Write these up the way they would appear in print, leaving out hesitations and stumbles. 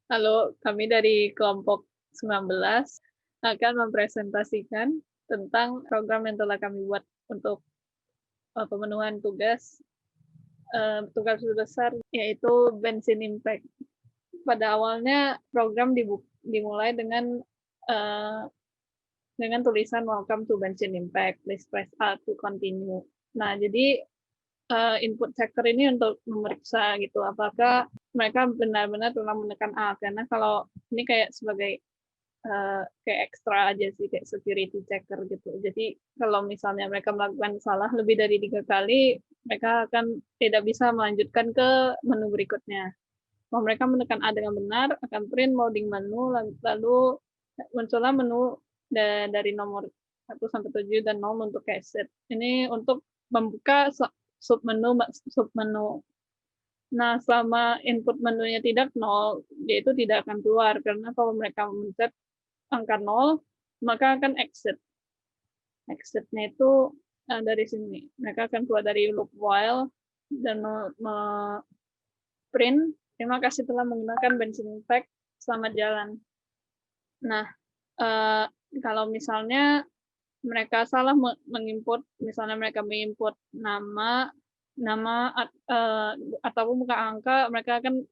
Halo, kami dari kelompok 19 akan mempresentasikan tentang program yang telah kami buat untuk pemenuhan tugas besar yaitu bensin impact. Pada awalnya program dimulai eee, dengan tulisan welcome to bensin impact, please press A to continue. Nah, jadi input checker ini untuk memeriksa gitu, apakah mereka benar-benar telah menekan A, karena kalau ini kayak sebagai kayak ekstra aja sih, kayak security checker gitu. Jadi kalau misalnya mereka melakukan salah lebih dari 3 kali, mereka akan tidak bisa melanjutkan ke menu berikutnya. Kalau mereka menekan A dengan benar, akan print loading menu, lalu muncullah menu dari nomor 1 sampai 7 dan 0 untuk cache. Ini untuk membuka submenu. Nah, selama input menunya tidak 0, dia itu tidak akan keluar, karena kalau mereka mencet angka 0, maka akan exit. Exit-nya itu dari sini. Mereka akan keluar dari loop while dan print, terima kasih telah menggunakan bensin impact, selamat jalan. Nah, eh, kalau misalnya mereka salah menginput, misalnya mereka menginput nama ataupun bukan angka, mereka akan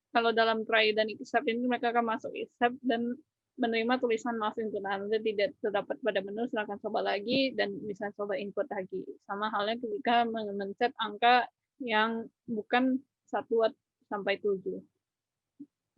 kalau dalam try dan accept ini mereka akan masuk accept dan menerima tulisan maaf input Anda tidak terdapat pada menu, silakan coba lagi dan bisa coba input lagi. Sama halnya ketika mencet angka yang bukan 1 sampai 7.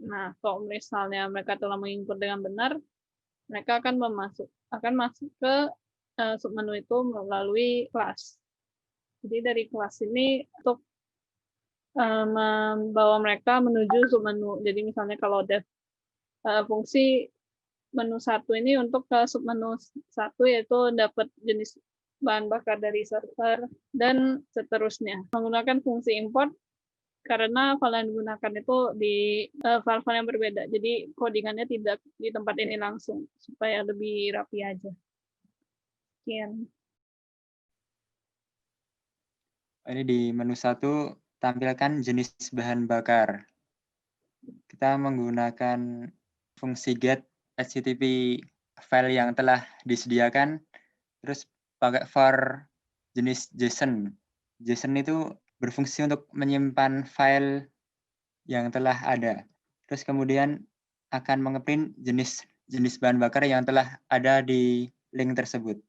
Nah, kalau misalnya mereka telah menginput dengan benar, mereka akan masuk ke submenu itu melalui kelas. Jadi dari kelas ini untuk membawa mereka menuju submenu. Jadi misalnya kalau ada fungsi menu 1 ini untuk ke submenu 1 yaitu dapat jenis bahan bakar dari server dan seterusnya. Menggunakan fungsi import karena file yang digunakan itu di file-file yang berbeda. Jadi codingannya tidak di tempat ini langsung supaya lebih rapi aja. Sekian. Ini di menu 1 tampilkan jenis bahan bakar. Kita menggunakan fungsi get HTTP file yang telah disediakan, terus pakai var jenis JSON. JSON itu berfungsi untuk menyimpan file yang telah ada. Terus kemudian akan mengeprint jenis bahan bakar yang telah ada di link tersebut.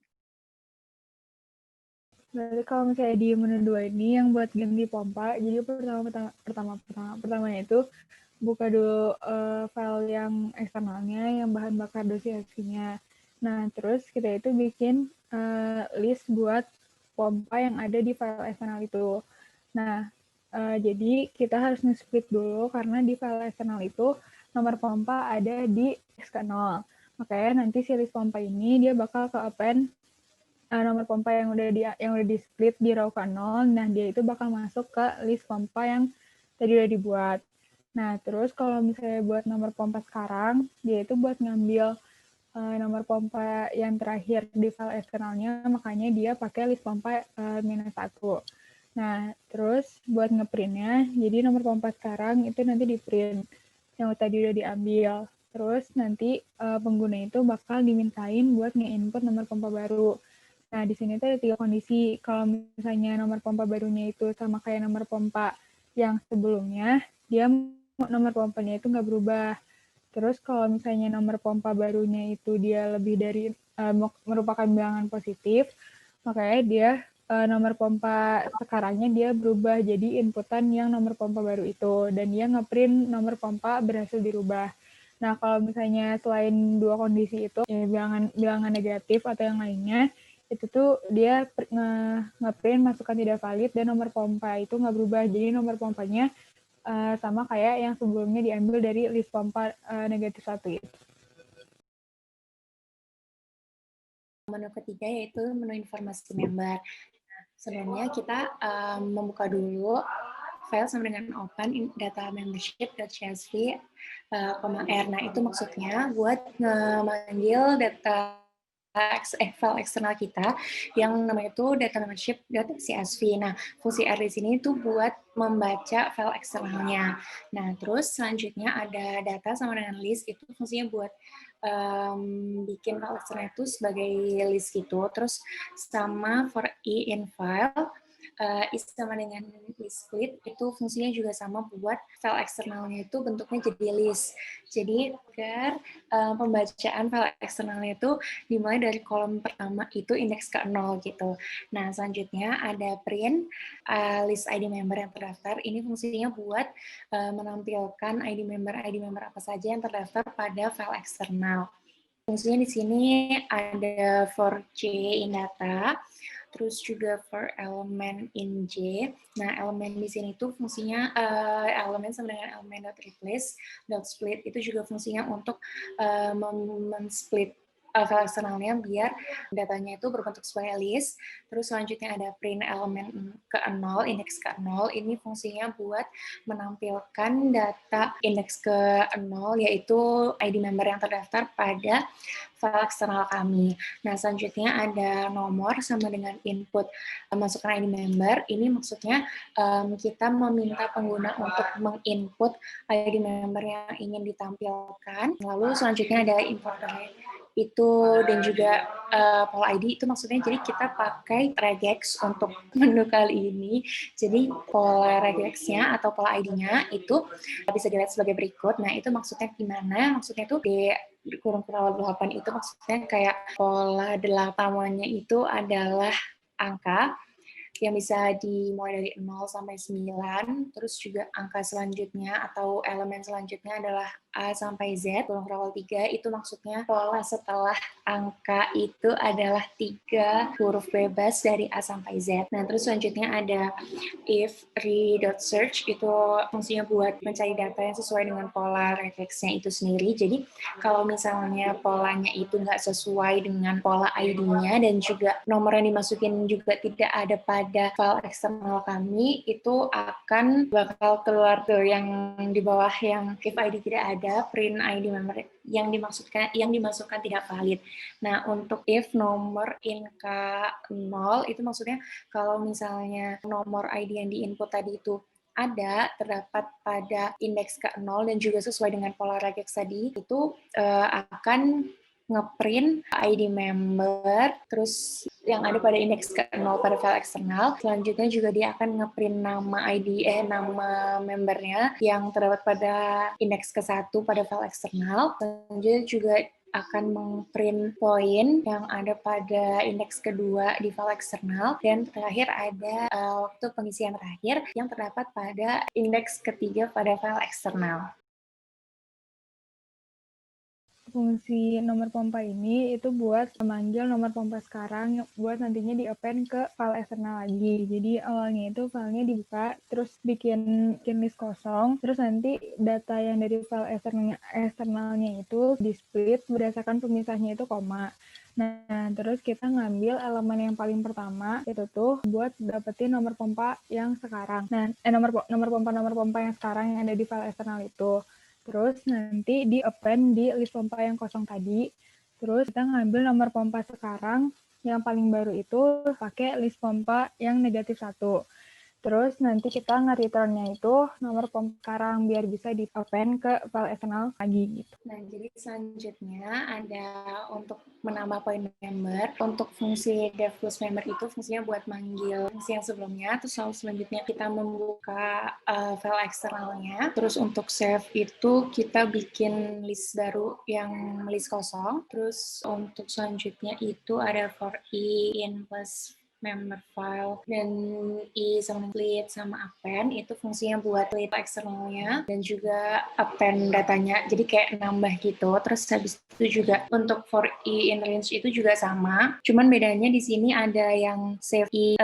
Berarti kalau misalnya di menu 2 ini yang buat ganti pompa, jadi pertamanya itu buka dulu file yang eksternalnya, yang bahan bakar dosisnya. Nah, terus kita itu bikin list buat pompa yang ada di file eksternal itu. Nah, jadi kita harus nge-split dulu karena di file eksternal itu nomor pompa ada di X0. Makanya nanti si list pompa ini dia bakal ke append nomor pompa yang udah di split di row ke 0, nah dia itu bakal masuk ke list pompa yang tadi udah dibuat. Nah, terus kalau misalnya buat nomor pompa sekarang, dia itu buat ngambil nomor pompa yang terakhir di file eksternalnya, makanya dia pakai list pompa -1. Nah, terus buat ngeprintnya, jadi nomor pompa sekarang itu nanti di print yang tadi udah diambil. Terus nanti pengguna itu bakal dimintain buat nge-input nomor pompa baru. Nah, di sini tuh ada 3 kondisi. Kalau misalnya nomor pompa barunya itu sama kayak nomor pompa yang sebelumnya, dia nomor pompanya itu nggak berubah. Terus kalau misalnya nomor pompa barunya itu dia lebih dari merupakan bilangan positif, makanya dia nomor pompa sekarangnya dia berubah jadi inputan yang nomor pompa baru itu, dan dia ngeprint nomor pompa berhasil dirubah. Nah, kalau misalnya selain 2 kondisi itu, ya bilangan negatif atau yang lainnya, itu tuh dia ngeprint masukan tidak valid dan nomor pompa itu nggak berubah. Jadi nomor pompanya sama kayak yang sebelumnya diambil dari list pompa -1 itu. Menu ketiga yaitu menu informasi member. Sebelumnya kita membuka dulu file sama dengan open data membership.csv, R. Nah, itu maksudnya buat memanggil data file eksternal kita yang namanya itu data membership.csv. Nah, fungsi R di sini itu buat membaca file eksternalnya. Nah, terus selanjutnya ada data sama dengan list, itu fungsinya buat bikin file eksternal itu sebagai list gitu. Terus sama for in file, sama dengan list split, itu fungsinya juga sama buat file eksternalnya itu bentuknya jadi list. Jadi agar pembacaan file eksternalnya itu dimulai dari kolom pertama itu indeks ke 0 gitu. Nah, selanjutnya ada print list ID member yang terdaftar. Ini fungsinya buat menampilkan ID member apa saja yang terdaftar pada file eksternal. Fungsinya di sini ada for J in data, terus juga for element in J. Nah, elemen di sini tuh fungsinya elemen sama dengan elemen .replace, .split itu juga fungsinya untuk men-split file eksternalnya biar datanya itu berbentuk sebagai list. Terus selanjutnya ada print elemen ke 0, indeks ke 0. Ini fungsinya buat menampilkan data indeks ke 0, yaitu ID member yang terdaftar pada file eksternal kami. Nah, selanjutnya ada nomor sama dengan input masukkan ID member. Ini maksudnya kita meminta pengguna untuk menginput ID member yang ingin ditampilkan. Lalu selanjutnya ada importer itu dan juga pola ID, itu maksudnya jadi kita pakai regex untuk menu kali ini. Jadi pola regexnya atau pola ID-nya itu bisa dilihat sebagai berikut. Nah, itu maksudnya gimana? Maksudnya itu di kurung pengawal 8 itu maksudnya kayak pola 8-nya itu adalah angka yang bisa dimulai dari 0 sampai 9, terus juga angka selanjutnya atau elemen selanjutnya adalah A sampai Z, kurung pengawal 3, itu maksudnya pola setelah angka itu adalah 3 huruf bebas dari A sampai Z. Nah, terus selanjutnya ada if re.search, itu fungsinya buat mencari data yang sesuai dengan pola regexnya itu sendiri. Jadi, kalau misalnya polanya itu nggak sesuai dengan pola ID-nya dan juga nomor yang dimasukin juga tidak ada pada file eksternal kami, itu akan bakal keluar tuh yang di bawah yang if ID tidak ada, print ID member yang dimasukkan tidak valid. Nah, untuk if nomor in K0 itu maksudnya kalau misalnya nomor ID yang diinput tadi itu terdapat pada indeks ke-0 dan juga sesuai dengan pola regex tadi, itu akan ngeprint ID member, terus yang ada pada indeks ke-0 pada file eksternal. Selanjutnya juga dia akan ngeprint nama membernya yang terdapat pada indeks ke-1 pada file eksternal. Selanjutnya juga akan mengprint poin yang ada pada indeks kedua di file eksternal, dan terakhir ada waktu pengisian terakhir yang terdapat pada indeks ketiga pada file eksternal. Fungsi nomor pompa ini itu buat memanggil nomor pompa sekarang buat nantinya di-append ke file eksternal lagi. Jadi awalnya itu filenya dibuka, terus bikin list kosong, terus nanti data yang dari file eksternalnya itu di-split berdasarkan pemisahnya itu koma. Nah, terus kita ngambil elemen yang paling pertama, itu tuh buat dapetin nomor pompa yang sekarang. Nah, nomor pompa yang sekarang yang ada di file eksternal itu. Terus nanti di-append di list pompa yang kosong tadi. Terus kita ngambil nomor pompa sekarang yang paling baru itu pakai list pompa yang -1. Terus nanti kita nge-return-nya itu nomor pompa sekarang biar bisa di-append ke file eksternal lagi gitu. Nah, jadi selanjutnya ada untuk menambah poin member. Untuk fungsi dev plus member itu fungsinya buat manggil fungsi yang sebelumnya, terus selanjutnya kita membuka file eksternalnya. Terus untuk save itu kita bikin list baru yang list kosong. Terus untuk selanjutnya itu ada for in plus member file dan i sama split sama append, itu fungsinya buat split eksternalnya dan juga append datanya, jadi kayak nambah gitu. Terus habis itu juga untuk for i in range itu juga sama, cuman bedanya di sini ada yang save i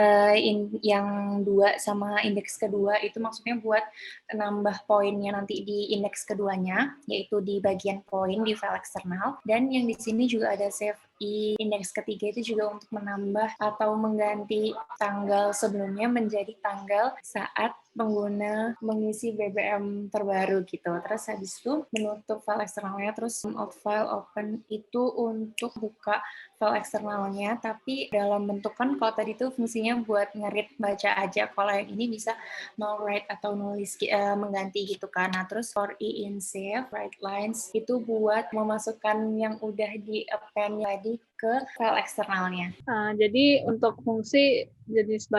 yang 2 sama indeks kedua, itu maksudnya buat nambah poinnya nanti di indeks keduanya, yaitu di bagian poin di file eksternal. Dan yang di sini juga ada save i indeks ketiga, itu juga untuk menambah atau mengganti tanggal sebelumnya menjadi tanggal saat pengguna mengisi BBM terbaru gitu. Terus habis itu menutup file eksternalnya, terus out file open itu untuk buka file eksternalnya, tapi dalam bentuk kan kalau tadi itu fungsinya buat nge-read baca aja, kalau yang ini bisa mau write atau nulis mengganti gitu kan. Nah terus for in save, write lines itu buat memasukkan yang udah di append tadi ke file eksternalnya. Jadi untuk fungsi jenis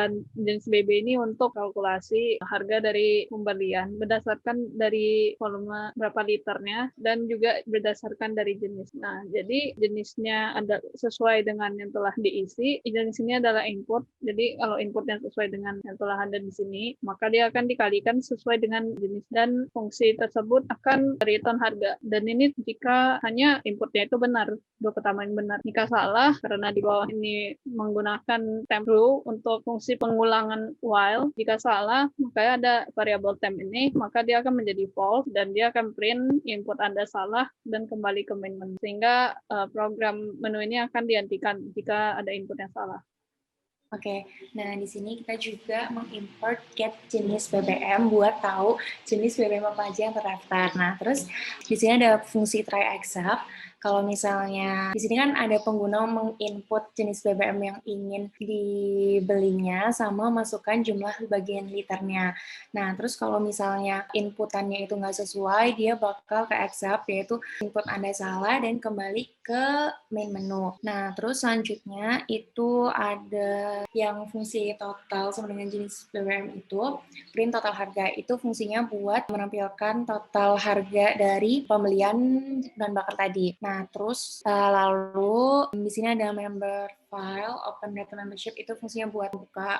BB ini untuk kalkulasi harga dari pembelian berdasarkan dari volume berapa liternya dan juga berdasarkan dari jenis. Nah, jadi jenisnya ada sesuai dengan yang telah diisi. Jenis ini adalah input. Jadi kalau inputnya sesuai dengan yang telah ada di sini, maka dia akan dikalikan sesuai dengan jenis dan fungsi tersebut akan return harga. Dan ini jika hanya inputnya itu benar, dua pertama yang benar. Jika salah, karena di bawah ini menggunakan temp true untuk fungsi pengulangan while. Jika salah, maka ada variabel temp ini, maka dia akan menjadi false dan dia akan print input Anda salah dan kembali ke main menu. Sehingga program menu ini akan dihentikan jika ada input yang salah. Oke, nah di sini kita juga mengimport get jenis BBM buat tahu jenis BBM apa aja yang terdaftar. Nah, terus di sini ada fungsi try except. Kalau misalnya di sini kan ada pengguna menginput jenis BBM yang ingin dibelinya sama masukkan jumlah bagian liternya. Nah, terus kalau misalnya inputannya itu nggak sesuai, dia bakal ke except, yaitu input Anda salah dan kembali ke main menu. Nah, terus selanjutnya itu ada yang fungsi total sama dengan jenis BBM itu, print total harga. Itu fungsinya buat menampilkan total harga dari pembelian bahan bakar tadi. Nah, terus lalu di sini ada member file, open data membership, itu fungsinya buat buka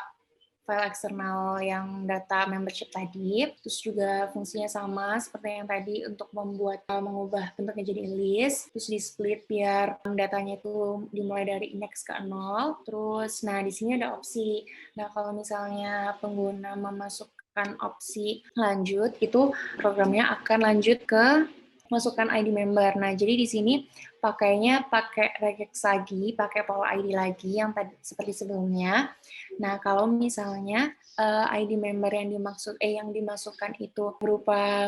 file eksternal yang data membership tadi. Terus juga fungsinya sama seperti yang tadi untuk membuat mengubah bentuknya jadi list, terus di split biar datanya itu dimulai dari index ke 0. Terus nah di sini ada opsi. Nah, kalau misalnya pengguna memasukkan opsi lanjut, itu programnya akan lanjut ke masukkan ID member. Nah, jadi di sini pakainya pakai regex lagi, pakai pola ID lagi yang tadi seperti sebelumnya. Nah, kalau misalnya ID member yang dimasukkan itu berupa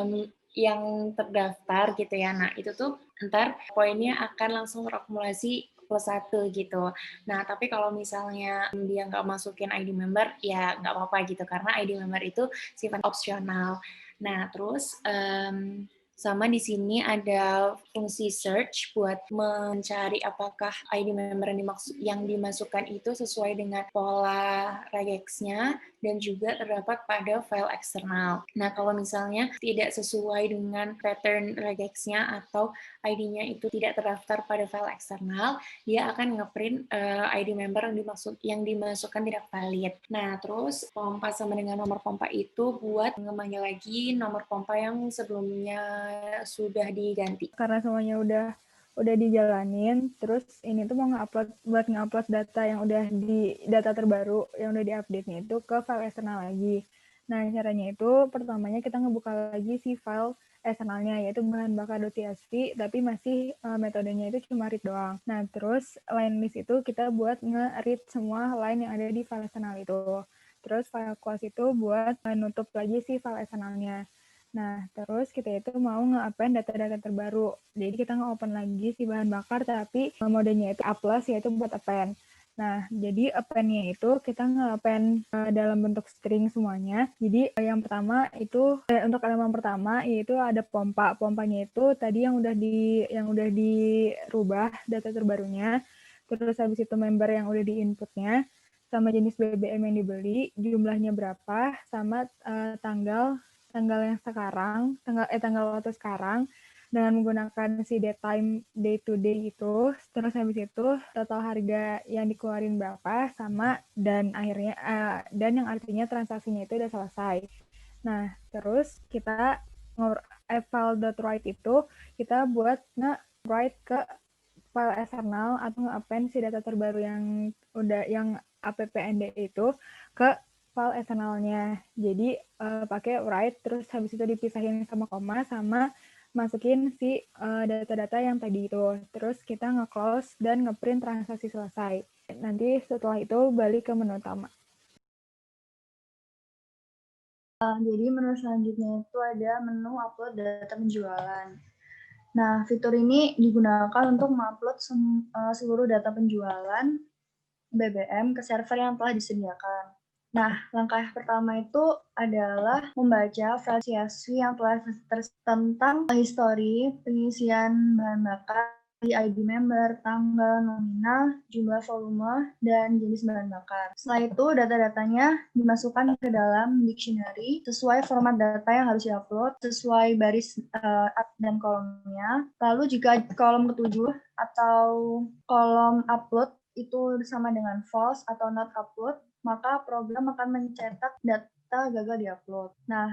yang terdaftar gitu ya. Nah, itu tuh ntar poinnya akan langsung terakumulasi +1 gitu. Nah, tapi kalau misalnya dia nggak masukin ID member, ya nggak apa-apa gitu, karena ID member itu sifat opsional. Nah, terus sama di sini ada fungsi search buat mencari apakah ID member yang dimasukkan itu sesuai dengan pola regex-nya dan juga terdapat pada file eksternal. Nah, kalau misalnya tidak sesuai dengan pattern regex-nya atau ID-nya itu tidak terdaftar pada file eksternal, dia akan ngeprint ID member yang dimasukkan tidak valid. Nah, terus pompa sama dengan nomor pompa itu buat ngemanggil lagi nomor pompa yang sebelumnya sudah diganti. Karena semuanya udah dijalanin, terus ini tuh mau nge-upload data yang udah di data terbaru yang udah diupdate-nya itu ke file eksternal lagi. Nah, caranya itu pertamanya kita ngebuka lagi si file eksternalnya, yaitu bahan bakar.tsv, tapi masih metodenya itu cuma read doang. Nah, terus line list itu kita buat nge-read semua line yang ada di file eksternal itu. Terus file close itu buat nutup lagi si file eksternalnya. Nah, terus kita itu mau nge-append data-data terbaru. Jadi kita nge-open lagi si bahan bakar, tapi modenya itu A+, yaitu buat append. Nah, jadi append-nya itu kita nge-append dalam bentuk string semuanya. Jadi yang pertama itu untuk elemen pertama yaitu ada pompa. Pompanya itu tadi yang udah dirubah data terbarunya. Terus habis itu member yang udah di-inputnya, sama jenis BBM yang dibeli, jumlahnya berapa, sama tanggal yang sekarang, tanggal waktu sekarang, dengan menggunakan si datetime day to day itu, terus habis itu total harga yang dikeluarin berapa, sama dan akhirnya dan yang artinya transaksinya itu udah selesai. Nah, terus kita file.write itu kita buat nge-write ke file eksternal atau nge-append si data terbaru yang append itu ke file eksternalnya. Jadi pakai write, terus habis itu dipisahin sama koma, sama masukin si data-data yang tadi itu. Terus kita nge-close dan nge-print transaksi selesai. Nanti setelah itu balik ke menu utama. Jadi menu selanjutnya itu ada menu upload data penjualan. Nah, fitur ini digunakan untuk mengupload seluruh data penjualan BBM ke server yang telah disediakan. Nah, langkah pertama itu adalah membaca file CSV yang telah tentang histori pengisian bahan bakar, ID member, tanggal, nominal, jumlah volume, dan jenis bahan bakar. Setelah itu, data-datanya dimasukkan ke dalam dictionary sesuai format data yang harus diupload, sesuai baris dan kolomnya. Lalu jika kolom ketujuh atau kolom upload itu sama dengan false atau not upload, maka program akan mencetak data gagal diupload. Nah,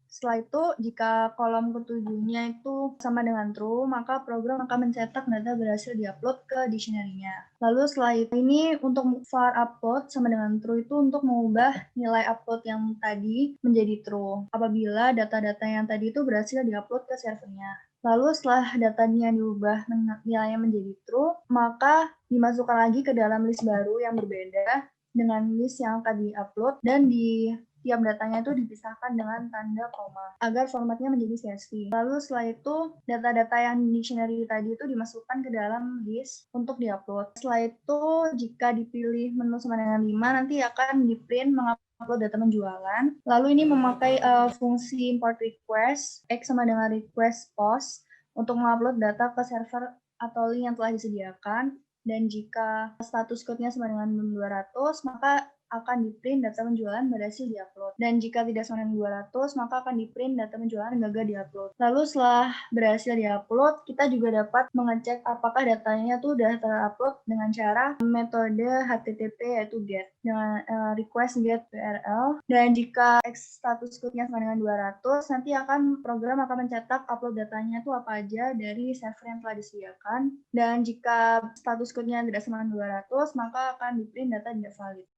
setelah itu, jika kolom ketujuhnya itu sama dengan true, maka program akan mencetak data berhasil diupload ke dictionary-nya. Lalu setelah itu, ini untuk var upload sama dengan true itu untuk mengubah nilai upload yang tadi menjadi true, apabila data-data yang tadi itu berhasil diupload ke servernya. Lalu setelah datanya diubah nilainya menjadi true, maka dimasukkan lagi ke dalam list baru yang berbeda dengan list yang akan diupload, dan di tiap datanya itu dipisahkan dengan tanda koma agar formatnya menjadi CSV. Lalu setelah itu data-data yang di dictionary tadi itu dimasukkan ke dalam list untuk diupload. Setelah itu jika dipilih menu sama dengan 5 nanti akan di-print mengupload data penjualan. Lalu ini memakai fungsi import request X sama dengan request post untuk mengupload data ke server atau link yang telah disediakan. Dan jika status code-nya sama dengan 200, maka akan di-print data penjualan berhasil diupload. Dan jika tidak sama dengan 200, maka akan di-print data penjualan gagal diupload. Lalu setelah berhasil diupload, kita juga dapat mengecek apakah datanya tuh udah terupload dengan cara metode HTTP yaitu GET dengan request get URL. Dan jika status code-nya sama dengan 200, nanti program akan mencetak upload datanya tuh apa aja dari server yang telah disediakan. Dan jika status code-nya tidak sama dengan 200, maka akan di-print data tidak valid.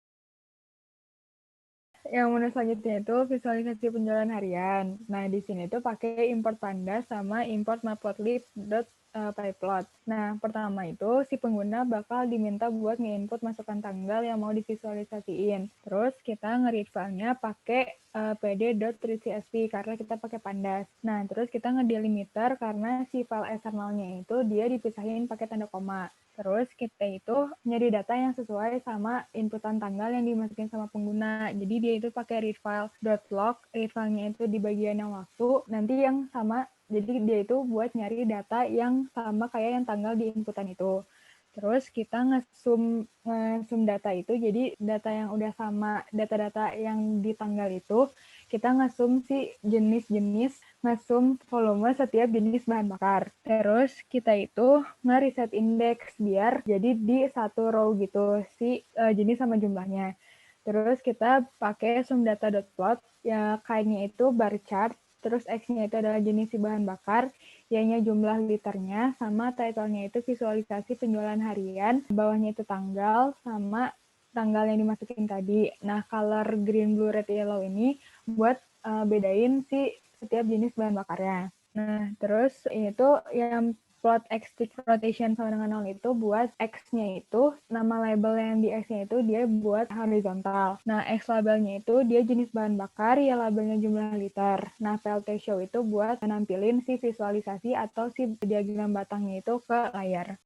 Yang menu selanjutnya itu visualisasi penjualan harian. Nah, di sini tuh pakai import pandas sama import matplotlib.pyplot. Nah, pertama itu si pengguna bakal diminta buat nge-input masukan tanggal yang mau divisualisasiin. Terus kita nge-read filenya pakai pd.readcsv karena kita pakai pandas. Nah, terus kita ngedelimiter karena si file eksternalnya itu dia dipisahin pakai tanda koma. Terus kita itu nyari data yang sesuai sama inputan tanggal yang dimasukin sama pengguna. Jadi dia itu pakai readfile.log, read filenya itu di bagian yang waktu, nanti yang sama, jadi dia itu buat nyari data yang sama kayak yang tanggal di inputan itu. Terus kita nge-zoom data itu, jadi data yang udah sama data-data yang di tanggal itu, kita nge-zoom si jenis-jenis, nge-zoom volume setiap jenis bahan bakar. Terus kita itu nge-reset index biar jadi di satu row gitu, si jenis sama jumlahnya. Terus kita pakai sumdata.plot, ya kayaknya itu bar chart, terus X-nya itu adalah jenis si bahan bakar, Y-nya jumlah liternya, sama title-nya itu visualisasi penjualan harian, bawahnya itu tanggal, sama tanggal yang dimasukin tadi. Nah, color green, blue, red, yellow ini buat bedain si setiap jenis bahan bakarnya. Nah, terus ini tuh yang plot X tick rotation sama dengan 0 itu buat X-nya itu, nama label yang di X-nya itu dia buat horizontal. Nah, X labelnya itu dia jenis bahan bakar, ya labelnya jumlah liter. Nah, PLT show itu buat menampilin si visualisasi atau si diagram batangnya itu ke layar.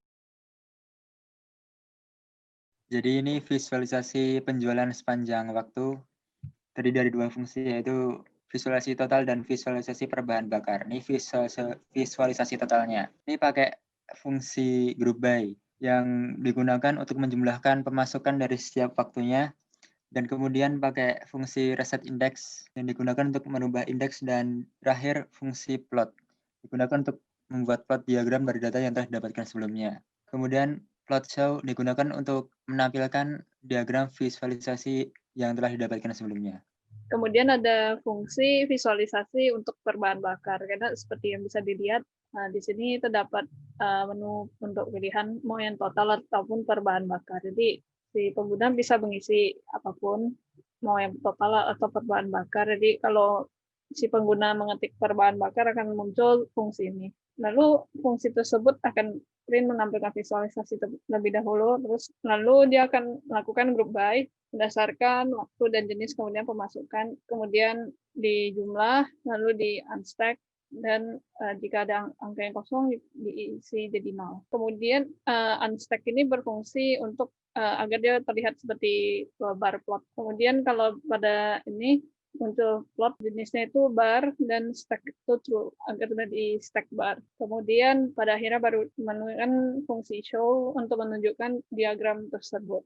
Jadi ini visualisasi penjualan sepanjang waktu terdiri dari dua fungsi, yaitu visualisasi total dan visualisasi per bahan bakar. Ini visualisasi totalnya. Ini pakai fungsi group by yang digunakan untuk menjumlahkan pemasukan dari setiap waktunya, dan kemudian pakai fungsi reset index yang digunakan untuk merubah indeks, dan terakhir fungsi plot digunakan untuk membuat plot diagram dari data yang telah didapatkan sebelumnya. Kemudian plot show digunakan untuk menampilkan diagram visualisasi yang telah didapatkan sebelumnya. Kemudian ada fungsi visualisasi untuk per bahan bakar, karena seperti yang bisa dilihat di sini terdapat menu untuk pilihan mau yang total ataupun per bahan bakar. Jadi si pengguna bisa mengisi apapun, mau yang total atau per bahan bakar. Jadi kalau si pengguna mengetik per bahan bakar akan muncul fungsi ini. Lalu fungsi tersebut akan menampilkan visualisasi terlebih dahulu, terus lalu dia akan melakukan group by berdasarkan waktu dan jenis, kemudian pemasukan, kemudian di jumlah, lalu di unstack, dan jika ada angka yang kosong diisi jadi 0. Kemudian unstack ini berfungsi untuk agar dia terlihat seperti bar plot. Kemudian kalau pada ini muncul plot, jenisnya itu bar, dan stack itu true, agar sudah di stack bar. Kemudian pada akhirnya baru menemukan fungsi show untuk menunjukkan diagram tersebut.